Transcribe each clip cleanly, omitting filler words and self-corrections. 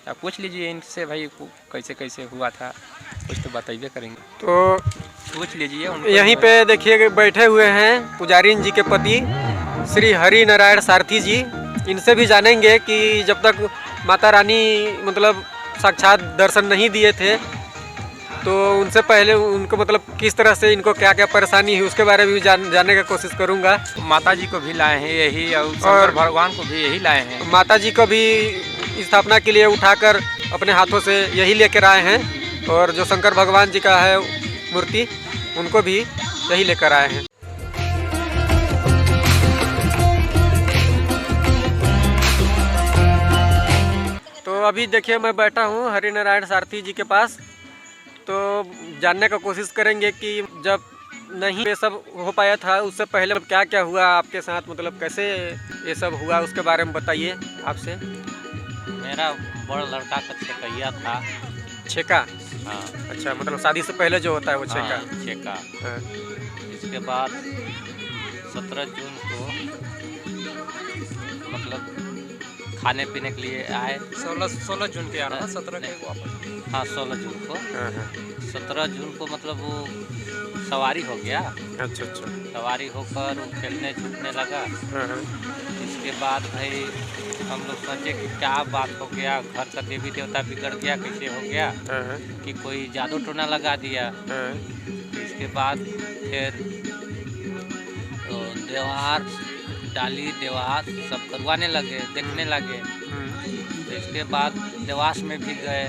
आप पूछ लीजिए इनसे भाई कैसे कैसे हुआ था, कुछ तो बताइए करेंगे। तो पूछ लीजिए उनको। यहीं पे देखिए बैठे हुए हैं पुजारी जी के पति श्री हरि नारायण सारथी जी। इनसे भी जानेंगे कि जब तक माता रानी मतलब साक्षात दर्शन नहीं दिए थे तो उनसे पहले उनको मतलब किस तरह से इनको क्या क्या परेशानी हुई उसके बारे में भी जानने की कोशिश करूंगा। माता जी को भी लाए हैं यही और शंकर भगवान को भी यही लाए हैं। माता जी को भी स्थापना के लिए उठाकर अपने हाथों से यही लेकर आए हैं और जो शंकर भगवान जी का है मूर्ति उनको भी यही लेकर आए हैं। तो अभी देखिए मैं बैठा हूँ हरि नारायण सारथी जी के पास। तो जानने का कोशिश करेंगे कि जब नहीं ये सब हो पाया था उससे पहले क्या क्या हुआ आपके साथ, मतलब कैसे ये सब हुआ उसके बारे में बताइए आपसे। मेरा बड़ा लड़का का छेकैया था। छेका? हाँ। अच्छा, मतलब शादी से पहले जो होता है वो छेका। हाँ, छेका। हाँ। इसके बाद 17 जून को मतलब खाने पीने के लिए आए। 16 जून के आना, 17 के वापस। हाँ 16 जून को। हाँ हाँ। 17 जून को मतलब वो सवारी हो गया। अच्छा अच्छा। सवारी होकर वो खेलने छूटने लगा। हाँ हाँ। इसके बाद भाई हम लोग सोचे कि क्या बात हो गया, घर का देवी देवता बिगड़ गया, कैसे हो गया हाँ कि कोई जादू टोना लगा दिया। हाँ। इसके बाद फिर देवार डाली देवास सब करवाने लगे, देखने लगे। तो इसके बाद देवास में भी गए।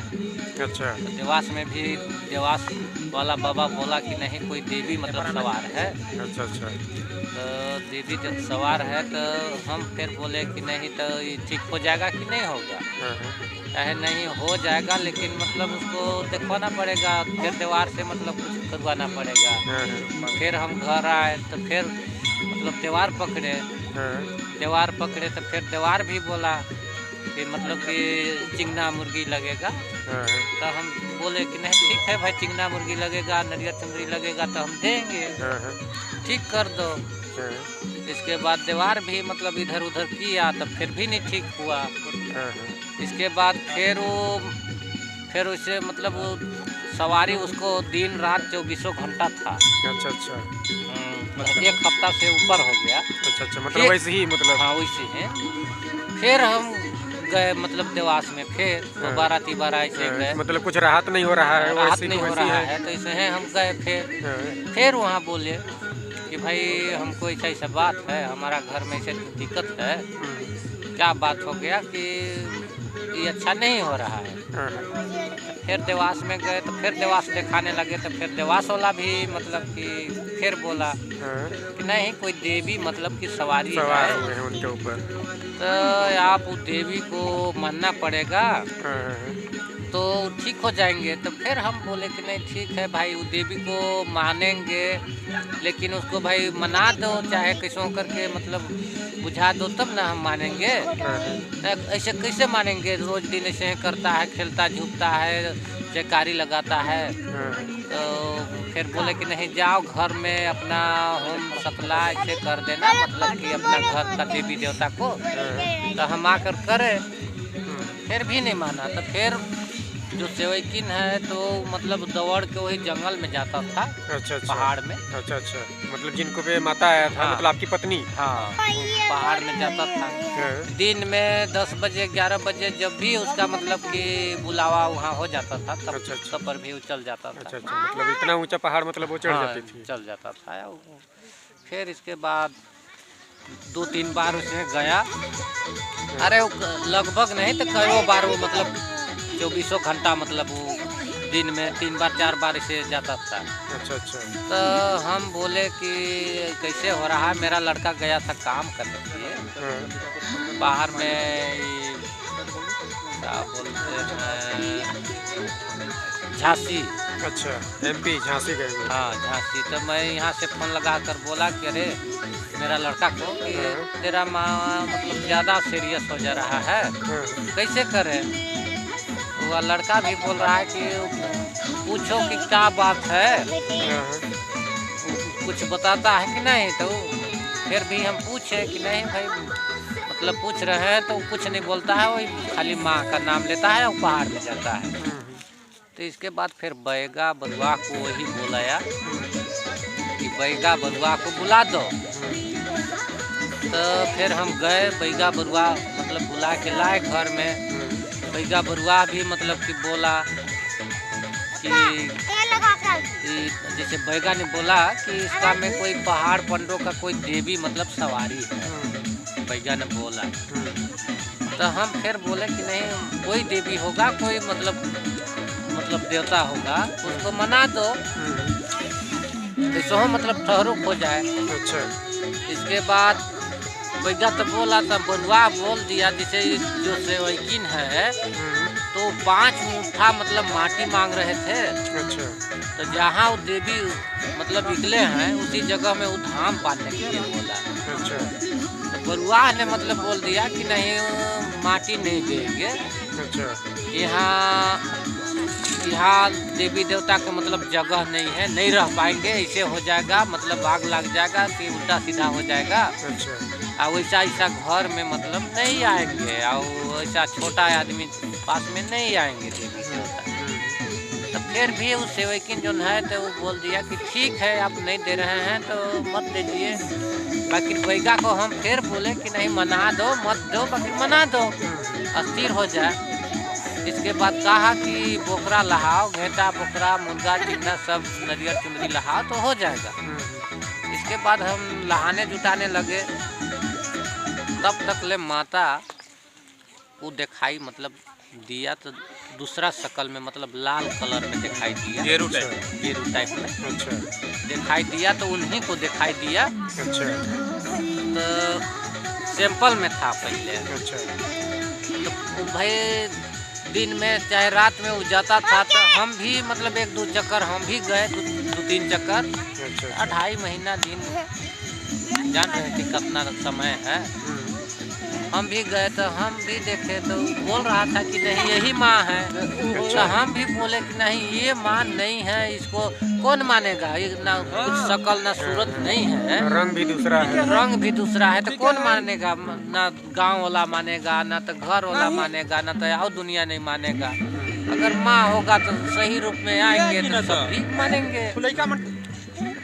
अच्छा। तो देवास में भी देवास वाला बाबा बोला कि नहीं कोई देवी मतलब सवार है। अच्छा अच्छा। तो देवी जब सवार है तो हम फिर बोले कि नहीं तो ये ठीक हो जाएगा कि नहीं होगा। चाहे नहीं हो जाएगा लेकिन मतलब उसको देखवाना पड़ेगा, फिर देवार से मतलब कुछ करवाना पड़ेगा। फिर हम घर आए तो फिर मतलब देवार पकड़े। देवार पकड़े तो फिर देवार भी बोला कि मतलब कि चिंगना मुर्गी लगेगा। तो हम बोले कि नहीं ठीक है भाई, चिंगना मुर्गी लगेगा, नरियर चुनरी लगेगा तो हम देंगे, ठीक कर दो। इसके बाद देवार भी मतलब इधर उधर किया तब फिर भी नहीं ठीक हुआ। इसके बाद फिर उसे मतलब वो सवारी उसको दिन रात 24 घंटा था। अच्छा अच्छा। मतलब 1 हफ्ता से ऊपर हो गया। अच्छा अच्छा, मतलब वैसे ही मतलब। हाँ वैसे है। फिर हम गए मतलब देवास में, फिर दोबारा तीबारा ऐसे गए। मतलब कुछ राहत नहीं हो रहा है, राहत नहीं हो रहा है तो ऐसे है हम गए। फिर वहाँ बोले कि भाई हमको ऐसा ऐसा बात है, हमारा घर में ऐसे दिक्कत है। क्या बात हो गया कि ये अच्छा नहीं हो रहा है। फिर देवास में गए तो फिर देवास दिखाने लगे तो फिर देवास वाला भी मतलब कि फिर बोला कि नहीं कोई देवी मतलब कि सवारी है उनके ऊपर, तो आप उस देवी को मानना पड़ेगा तो ठीक हो जाएंगे। तो फिर हम बोले कि नहीं ठीक है भाई उस देवी को मानेंगे लेकिन उसको भाई मना दो चाहे कैसों करके मतलब बुझा दो तब ना हम मानेंगे। ऐसे कैसे मानेंगे, रोज दिन ऐसे करता है, खेलता झूठता है, जयकारी लगाता है। तो फिर बोले कि नहीं जाओ घर में अपना होम सतला ऐसे कर देना, मतलब कि अपना घर का देवी देवता को। तो हम आकर करे फिर भी नहीं माना। तो फिर जो सेवैकिन है तो मतलब दौड़ के वही जंगल में जाता था। अच्छा अच्छा। पहाड़ में। अच्छा अच्छा, मतलब जिनको पे माता आया था। हाँ। मतलब आपकी पत्नी। हाँ पहाड़ में जाता था। हाँ। दिन में 10 बजे 11 बजे जब भी उसका मतलब कि बुलावा वहाँ हो जाता था तब अच्छा अच्छा। पर भी वो चल जाता था। अच्छा अच्छा, मतलब इतना ऊंचा पहाड़ मतलब वो चढ़ जाती थी। चल जाता था। फिर इसके बाद 2-3 बार उसमें गया। अरे लगभग नहीं तो कई बार वो मतलब 24 घंटा मतलब वो दिन में 3 बार 4 बार ऐसे जाता था। अच्छा अच्छा। तो हम बोले कि कैसे हो रहा है, मेरा लड़का गया था काम करने के लिए बाहर में, क्या बोलते हैं झांसी। अच्छा, MP झांसी गए। हाँ झांसी। तो मैं यहाँ से फ़ोन लगा कर बोला कि अरे मेरा लड़का को कि तेरा माँ मतलब ज़्यादा सीरियस हो जा रहा है, कैसे करें। वह लड़का भी बोल रहा है कि पूछो कि क्या बात है, कुछ बताता है कि नहीं। तो फिर भी हम पूछे कि नहीं भाई मतलब पूछ रहे हैं तो कुछ नहीं बोलता है, वही खाली माँ का नाम लेता है और पहाड़ में जाता है। तो इसके बाद फिर बैगा बरुआ को वही बुलाया कि बैगा बरुआ को बुला दो। तो फिर हम गए, बैगा बरुआ मतलब बुला के लाए घर में। बैगा बरुआ भी मतलब कि बोला कि जैसे बैगा ने बोला कि इसका में कोई पहाड़ पंडों का कोई देवी मतलब सवारी है, बैगा ने बोला। तो हम फिर बोले कि नहीं कोई देवी होगा, कोई मतलब देवता होगा, उसको मना दो, ऐसा मतलब ठहरूक हो जाए। अच्छा। इसके बाद बैगा तो बोला, तो बरुआ बोल दिया जैसे जो सेवकीन है तो 5 मुट्ठा मतलब माटी मांग रहे थे। अच्छा। तो जहाँ वो देवी मतलब निकले हैं उसी जगह में वो धाम बांधने के लिए बोला। अच्छा। तो बरुआ ने मतलब बोल दिया कि नहीं माटी नहीं देंगे, अच्छा। यहाँ देवी देवता का मतलब जगह नहीं है, नहीं रह पाएंगे, ऐसे हो जाएगा मतलब आग लग जाएगा कि उल्टा सीधा हो जाएगा। अच्छा। और वैसा ऐसा घर में मतलब नहीं आएंगे, और वैसा छोटा आदमी पास में नहीं आएंगे देवी देवता। तो फिर भी उस सेवकीन जो है तो वो बोल दिया कि ठीक है आप नहीं दे रहे हैं तो मत दीजिए। बाकी बैगा को हम फिर बोले कि नहीं मना दो, मत दो, बाकी मना दो, अस्थिर हो जाए। इसके बाद कहा कि बोकरा लहाओ, घेटा बोकरा मुर्गा जितना सब नरियर चुनरी लहाओ तो हो जाएगा। इसके बाद हम लहाने जुटाने लगे, तब तक ले माता वो दिखाई मतलब दिया तो दूसरा शक्ल में मतलब लाल कलर में दिखाई दिया, गेरू टाइप में। अच्छा। दिखाई दिया तो उन्हीं को दिखाई दिया। अच्छा। तो सैंपल में था पहले। अच्छा। तो भाई दिन में चाहे रात में वो जाता था तो हम भी मतलब 1-2 चक्कर हम भी गए, 2-3 चक्कर। अच्छा। 2.5 महीना दिन जान रहे थे कितना समय है। हम भी गए तो हम भी देखे तो बोल रहा था कि नहीं यही माँ है। तो हम भी बोले कि नहीं ये माँ नहीं है, इसको कौन मानेगा, ये ना कुछ शक्ल ना सूरत नहीं है, रंग भी दूसरा है, रंग भी दूसरा है, तो कौन मानेगा, ना गांव वाला मानेगा, ना तो घर वाला मानेगा, ना तो और दुनिया नहीं मानेगा। अगर माँ होगा तो सही रूप में आएंगे तो सब भी मानेंगे।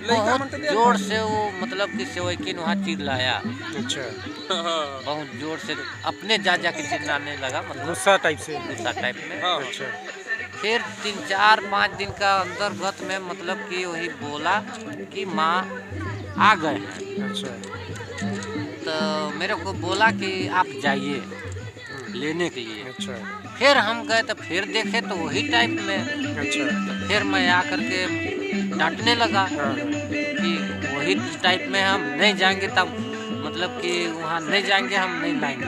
बहुत जोर से वो मतलब कि सेवकीन वहाँ चिल्लाया। अच्छा। बहुत जोर से अपने जा के चिल्लाने लगा, मतलब गुस्सा टाइप से, गुस्सा टाइप में। अच्छा। फिर 3-4-5 दिन का अंतर्गत में मतलब कि वही बोला कि माँ आ गए हैं। अच्छा। तो मेरे को बोला कि आप जाइए लेने के लिए। अच्छा। फिर हम गए तो फिर देखे तो वही टाइप में। अच्छा। तो फिर मैं आकर के डांटने लगा कि वही टाइप में हम नहीं जाएंगे, तब मतलब कि वहाँ नहीं जाएंगे, हम नहीं लाएंगे,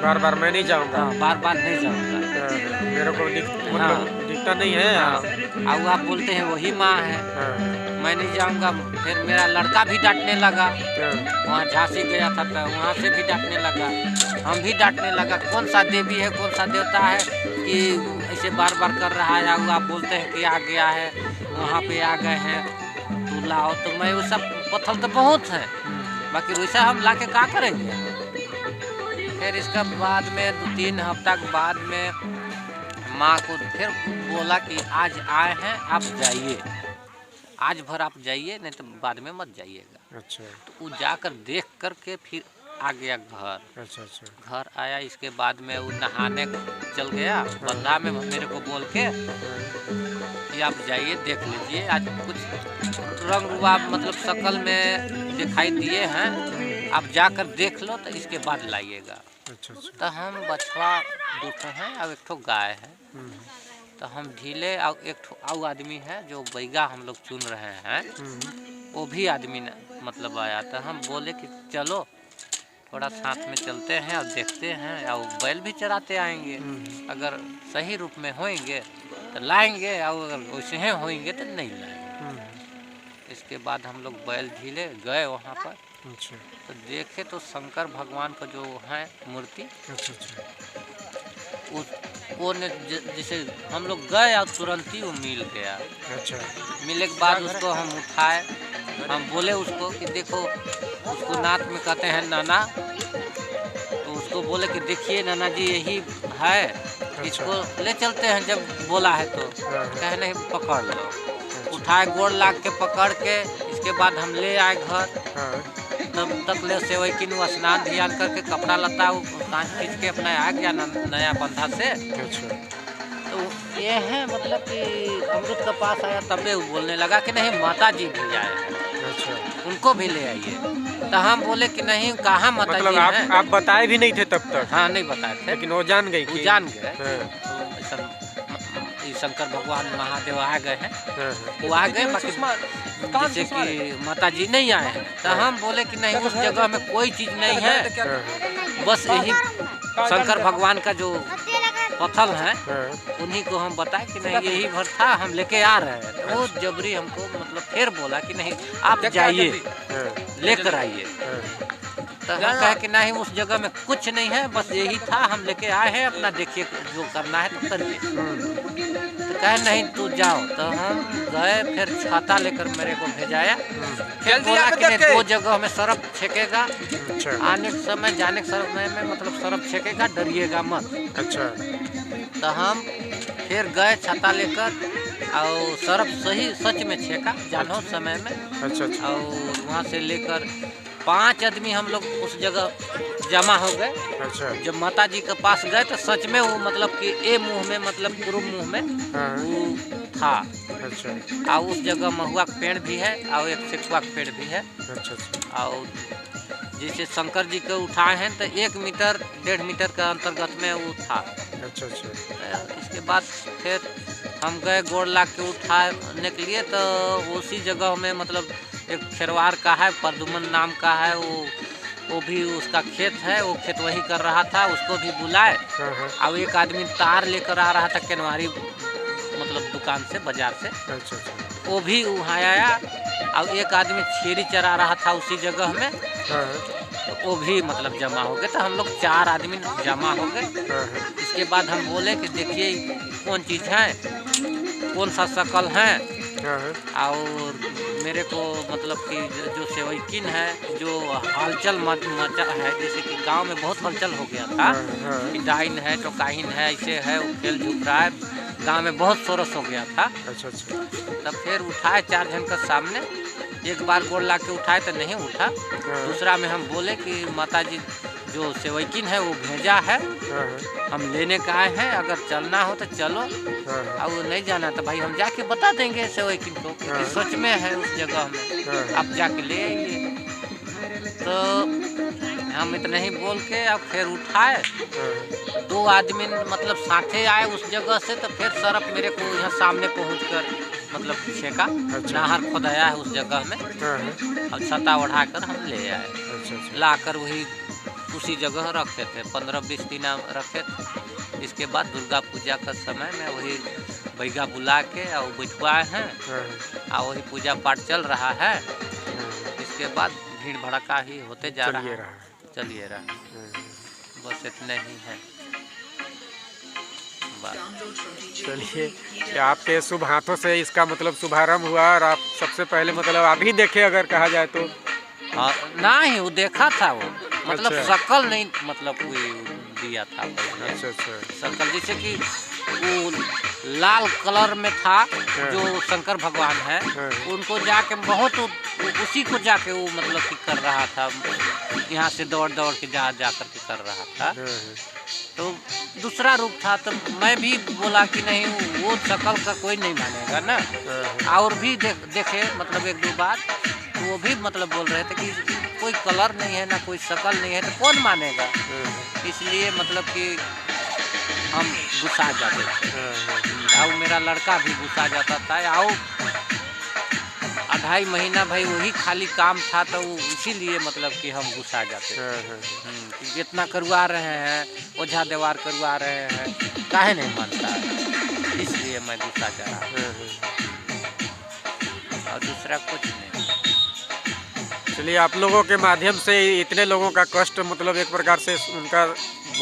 बार बार मैं नहीं जाऊँगा। बार बार नहीं जाऊँगा, मेरे को मतलब दिखता नहीं है। और आप बोलते हैं वही माँ है, मैं नहीं जाऊँगा। फिर मेरा लड़का भी डांटने लगा, वहाँ झांसी गया था तो वहाँ से भी डांटने लगा, हम भी डांटने लगा, कौन सा देवी है, कौन सा देवता है कि ऐसे बार बार कर रहा है। और आप बोलते हैं कि आ गया है, वहाँ पे आ गए हैं तो लाओ। तो मैं वो सब पत्थर तो बहुत है, बाकी वैसा हम ला के क्या करेंगे। फिर इसका बाद में 2-3 हफ्ता के बाद में माँ को फिर बोला कि आज आए हैं आप जाइए, आज भर आप जाइए, नहीं तो बाद में मत जाइएगा। अच्छा। तो वो जाकर देख कर के फिर आ गया घर। अच्छा। अच्छा। घर आया, इसके बाद में वो नहाने चल गया, बंधा में मेरे को बोल के कि आप जाइए देख लीजिए, आज कुछ रंग रूप मतलब शक्ल में दिखाई दिए हैं, आप जाकर देख लो तो इसके बाद लाइएगा। अच्छा। तो हम बछवा 2 हैं और 1 गाय है। तो हम ढीले और 1 और आदमी है जो बैगा हम लोग चुन रहे हैं, वो भी आदमी मतलब आया। तो हम बोले कि चलो थोड़ा साथ में चलते हैं और देखते हैं, और बैल भी चराते आएंगे, अगर सही रूप में होंगे तो लाएंगे, और अगर वैसे ही होंगे तो नहीं लाएंगे। इसके बाद हम लोग बैल ढीले गए वहाँ पर। अच्छा। तो देखे तो शंकर भगवान का जो है मूर्ति, अच्छा। वो ने जैसे हम लोग गए और तुरंत ही वो मिल गया। अच्छा। मिलने के बाद उसको हम उठाए, हम बोले उसको कि देखो, उसको नाथ में कहते हैं नाना, बोले कि देखिए नाना जी यही है, इसको ले चलते हैं। जब बोला है तो कहे नहीं पकड़ लो। उठाए गोड़ लाग के पकड़ के, इसके बाद हम ले आए घर। तब तक ले सेवई की स्नान ध्यान करके कपड़ा लता खींच के अपना आ गया नया बंधा से। तो ये है मतलब कि अमृत के पास आया तबे वो बोलने लगा कि नहीं माता जी भी आए हैं, उनको भी ले आइए। तो हम बोले कि नहीं कहाँ माता मतलब जी हैं? आप बताए भी नहीं थे तब तक? हाँ नहीं बताए थे, लेकिन वो जान गई वो जान गए। शंकर भगवान महादेव आ गए हैं, वो आ गए, बाकी जैसे कि माता जी नहीं आए हैं। तो हम बोले कि नहीं उस जगह में कोई चीज़ नहीं है, बस यही शंकर भगवान का जो पत्थर है उन्हीं को हम बताए कि नहीं यही भर था, हम लेके आ रहे हैं। तो वो जबरी हमको मतलब फिर बोला कि नहीं आप जाइए लेकर आइए। तो हम कहे कि नहीं उस जगह में कुछ नहीं है, बस यही था, हम लेके आए हैं, अपना देखिए जो करना है तो करिए। तो कहे नहीं तू जाओ। तो हम गए, फिर छाता लेकर मेरे को भेजाया। फिर बोला कि नहीं 2 जगह में सरफ छेकेगा, आने के समय जाने के समय में मतलब सरफ छेकेगा, डरिएगा मत। अच्छा। तो हम फिर गए छाता लेकर और सरफ सही सच में छेका जानो समय में। अच्छा। और वहाँ से लेकर 5 आदमी हम लोग उस जगह जमा हो गए। अच्छा। जब माता जी के पास गए तो सच में वो मतलब कि ए मुंह में मतलब पूर्व मुंह में वो था। अच्छा। और उस जगह महुआ का पेड़ भी है और एक सेकुआ का पेड़ भी है। अच्छा। और जैसे शंकर जी को उठाए हैं तो 1 मीटर 1.5 मीटर के अंतर्गत में वो था। अच्छा। इसके बाद फिर हम गए गोड़ लाग के उठाने के लिए, तो उसी जगह में मतलब एक खेरवार का है, परदुमन नाम का है, वो भी उसका खेत है, वो खेत वही कर रहा था, उसको भी बुलाए। और एक आदमी तार लेकर आ रहा था केनवारी मतलब दुकान से, बाजार से। अच्छा। वो भी वहाँ आया। और एक आदमी छेरी चरा रहा था उसी जगह में, तो वो भी मतलब जमा हो गए। तो हम लोग 4 आदमी जमा हो गए। इसके बाद हम बोले कि देखिए कौन चीज़ है, कौन सा शकल है। और मेरे को मतलब कि जो सेवैकिन है, जो हलचल मचा है, जैसे कि गांव में बहुत हलचल हो गया था कि डाइन है, टोकाइन है, ऐसे है, वो खेल झुक रहा है, गांव में बहुत सोरस हो गया था। अच्छा। तब फिर उठाए 4 जन का सामने, एक बार गोड़ ला के उठाए तो नहीं उठा। दूसरा में हम बोले कि माता जी जो सेवैकिन है वो भेजा है, हम लेने का आए हैं, अगर चलना हो तो चलो, और वो नहीं जाना तो भाई हम जाके बता देंगे सेवैकिन को कि सच में है उस जगह में, आप जाके ले आइए। तो हम इतना ही बोल के अब फिर उठाए। 2 आदमी मतलब साथे आए उस जगह से। तो फिर सरफ मेरे को यहाँ सामने पहुँचकर मतलब छेका। नहर खोदाया है उस जगह में, और छता ओढ़ाकर हम ले आए। लाकर वही उसी जगह रखे थे, 15-20 दिन रखे थे। इसके बाद दुर्गा पूजा का समय में वही बैगा बुला के और बैठवाए हैं, और वही पूजा पाठ चल रहा है। इसके बाद भीड़ भड़का ही होते जा रहा है, चलिए रहा। बस इतने ही है। चलिए, आपके शुभ हाथों से इसका मतलब शुभारंभ हुआ, और आप सबसे पहले मतलब आप ही देखे अगर कहा जाए तो? हाँ नहीं, वो देखा था वो मतलब शकल नहीं मतलब कोई दिया था। अच्छा। शकल जैसे कि वो लाल कलर में था जो शंकर भगवान है, उनको जाके बहुत उसी को जाके वो मतलब कि कर रहा था, यहाँ से दौड़ के जा कर के कर रहा था। तो दूसरा रूप था। तो मैं भी बोला कि नहीं वो शकल का कोई नहीं मानेगा ना। और भी देखे मतलब 1-2 बार, तो वो भी मतलब बोल रहे थे कि कोई कलर नहीं है ना कोई शकल नहीं है, तो कौन मानेगा। इसलिए मतलब कि हम गुस्सा जाते थे, और मेरा लड़का भी गुस्सा जाता था। और 2.5 महीना भाई वही खाली काम था, तो इसीलिए मतलब कि हम गुस्सा जाते थे। इतना करवा रहे हैं, ओझा देवार करवा रहे हैं, काहे नहीं मानता है, इसलिए मैं गुस्सा जा रहा और दूसरा कुछ नहीं। चलिए, आप लोगों के माध्यम से इतने लोगों का कष्ट मतलब एक प्रकार से उनका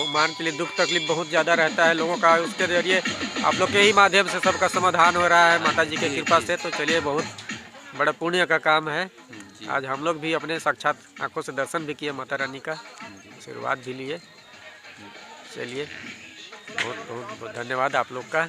मान के लिए दुख तकलीफ बहुत ज़्यादा रहता है लोगों का, उसके जरिए आप लोग के ही माध्यम से सबका समाधान हो रहा है माता जी की कृपा से। तो चलिए, बहुत बड़ा पुण्य का काम है। आज हम लोग भी अपने साक्षात आंखों से दर्शन भी किए माता रानी का, आशीर्वाद भी लिए। चलिए बहुत बहुत धन्यवाद आप लोग का।